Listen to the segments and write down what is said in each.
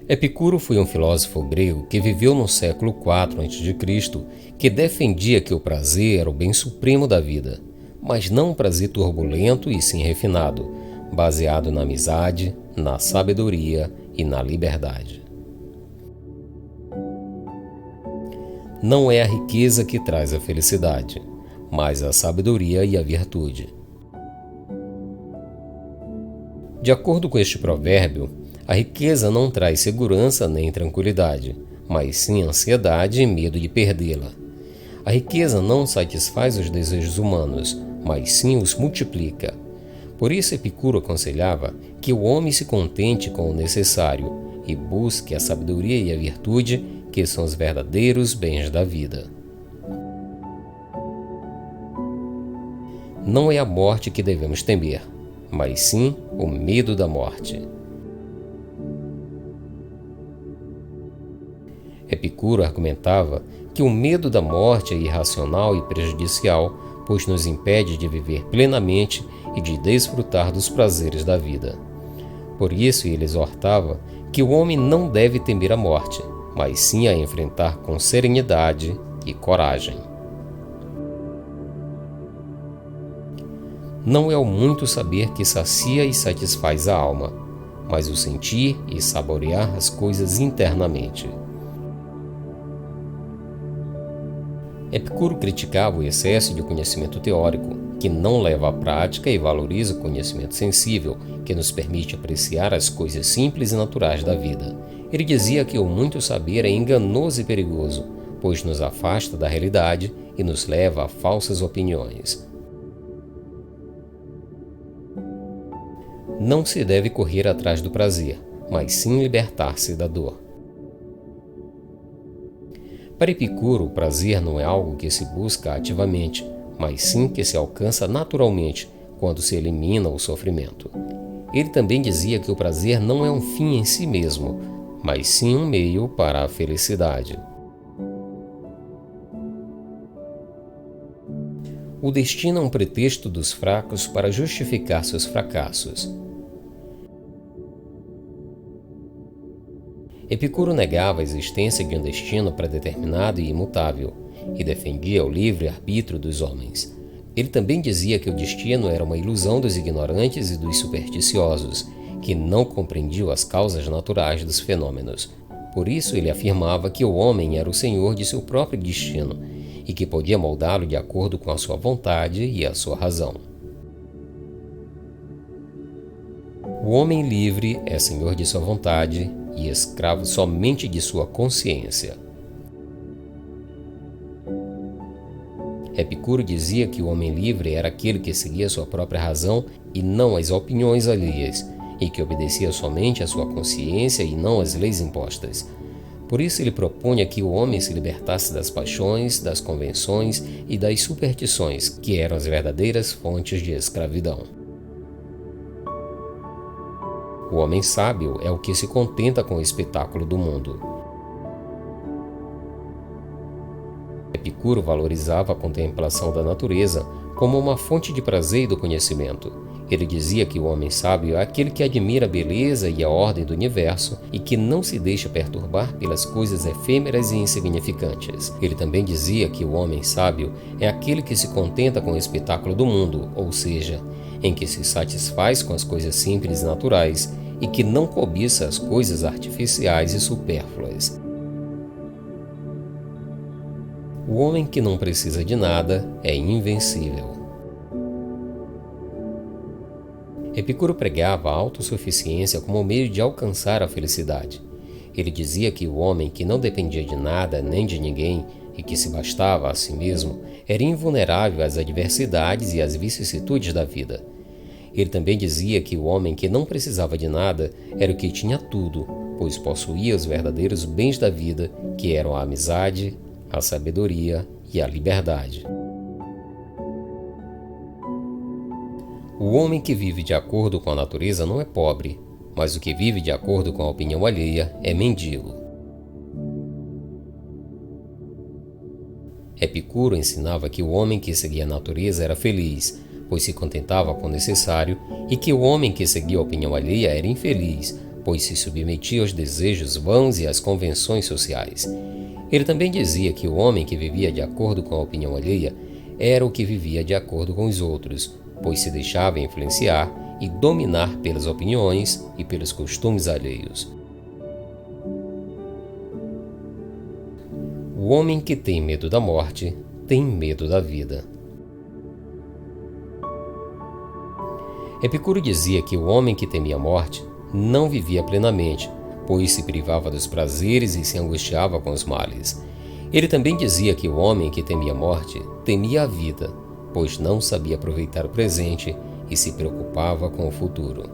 Epicuro foi um filósofo grego que viveu no século IV a.C., que defendia que o prazer era o bem supremo da vida, mas não um prazer turbulento e sim refinado, baseado na amizade, na sabedoria e na liberdade. Não é a riqueza que traz a felicidade, mas a sabedoria e a virtude. De acordo com este provérbio, a riqueza não traz segurança nem tranquilidade, mas sim ansiedade e medo de perdê-la. A riqueza não satisfaz os desejos humanos, mas sim os multiplica. Por isso Epicuro aconselhava que o homem se contente com o necessário e busque a sabedoria e a virtude, que são os verdadeiros bens da vida. Não é a morte que devemos temer, mas sim o medo da morte. Epicuro argumentava que o medo da morte é irracional e prejudicial, pois nos impede de viver plenamente e de desfrutar dos prazeres da vida. Por isso ele exortava que o homem não deve temer a morte, mas sim a enfrentar com serenidade e coragem. Não é o muito saber que sacia e satisfaz a alma, mas o sentir e saborear as coisas internamente. Epicuro criticava o excesso de conhecimento teórico, que não leva à prática e valoriza o conhecimento sensível, que nos permite apreciar as coisas simples e naturais da vida. Ele dizia que o muito saber é enganoso e perigoso, pois nos afasta da realidade e nos leva a falsas opiniões. Não se deve correr atrás do prazer, mas sim libertar-se da dor. Para Epicuro, o prazer não é algo que se busca ativamente, mas sim que se alcança naturalmente quando se elimina o sofrimento. Ele também dizia que o prazer não é um fim em si mesmo, mas sim um meio para a felicidade. O destino é um pretexto dos fracos para justificar seus fracassos. Epicuro negava a existência de um destino predeterminado e imutável, e defendia o livre-arbítrio dos homens. Ele também dizia que o destino era uma ilusão dos ignorantes e dos supersticiosos, que não compreendiam as causas naturais dos fenômenos. Por isso ele afirmava que o homem era o senhor de seu próprio destino, e que podia moldá-lo de acordo com a sua vontade e a sua razão. O homem livre é senhor de sua vontade e escravo somente de sua consciência. Epicuro dizia que o homem livre era aquele que seguia sua própria razão e não as opiniões alheias, e que obedecia somente à sua consciência e não às leis impostas. Por isso ele propunha que o homem se libertasse das paixões, das convenções e das superstições, que eram as verdadeiras fontes de escravidão. O homem sábio é o que se contenta com o espetáculo do mundo. Epicuro valorizava a contemplação da natureza como uma fonte de prazer e do conhecimento. Ele dizia que o homem sábio é aquele que admira a beleza e a ordem do universo e que não se deixa perturbar pelas coisas efêmeras e insignificantes. Ele também dizia que o homem sábio é aquele que se contenta com o espetáculo do mundo, ou seja, em que se satisfaz com as coisas simples e naturais e que não cobiça as coisas artificiais e supérfluas. O homem que não precisa de nada é invencível. Epicuro pregava a autossuficiência como meio de alcançar a felicidade. Ele dizia que o homem que não dependia de nada nem de ninguém e que se bastava a si mesmo era invulnerável às adversidades e às vicissitudes da vida. Ele também dizia que o homem que não precisava de nada era o que tinha tudo, pois possuía os verdadeiros bens da vida, que eram a amizade, a sabedoria e a liberdade. O homem que vive de acordo com a natureza não é pobre, mas o que vive de acordo com a opinião alheia é mendigo. Epicuro ensinava que o homem que seguia a natureza era feliz, pois se contentava com o necessário, e que o homem que seguia a opinião alheia era infeliz, pois se submetia aos desejos vãos e às convenções sociais. Ele também dizia que o homem que vivia de acordo com a opinião alheia era o que vivia de acordo com os outros, pois se deixava influenciar e dominar pelas opiniões e pelos costumes alheios. O homem que tem medo da morte tem medo da vida. Epicuro dizia que o homem que temia a morte não vivia plenamente, pois se privava dos prazeres e se angustiava com os males. Ele também dizia que o homem que temia a morte temia a vida, pois não sabia aproveitar o presente e se preocupava com o futuro.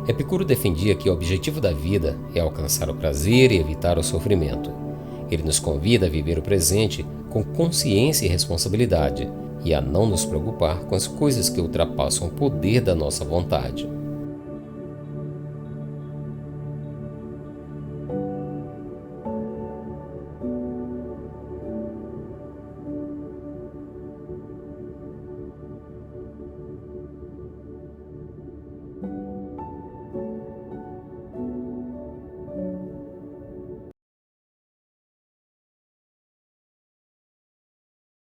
Epicuro defendia que o objetivo da vida é alcançar o prazer e evitar o sofrimento. Ele nos convida a viver o presente com consciência e responsabilidade e a não nos preocupar com as coisas que ultrapassam o poder da nossa vontade.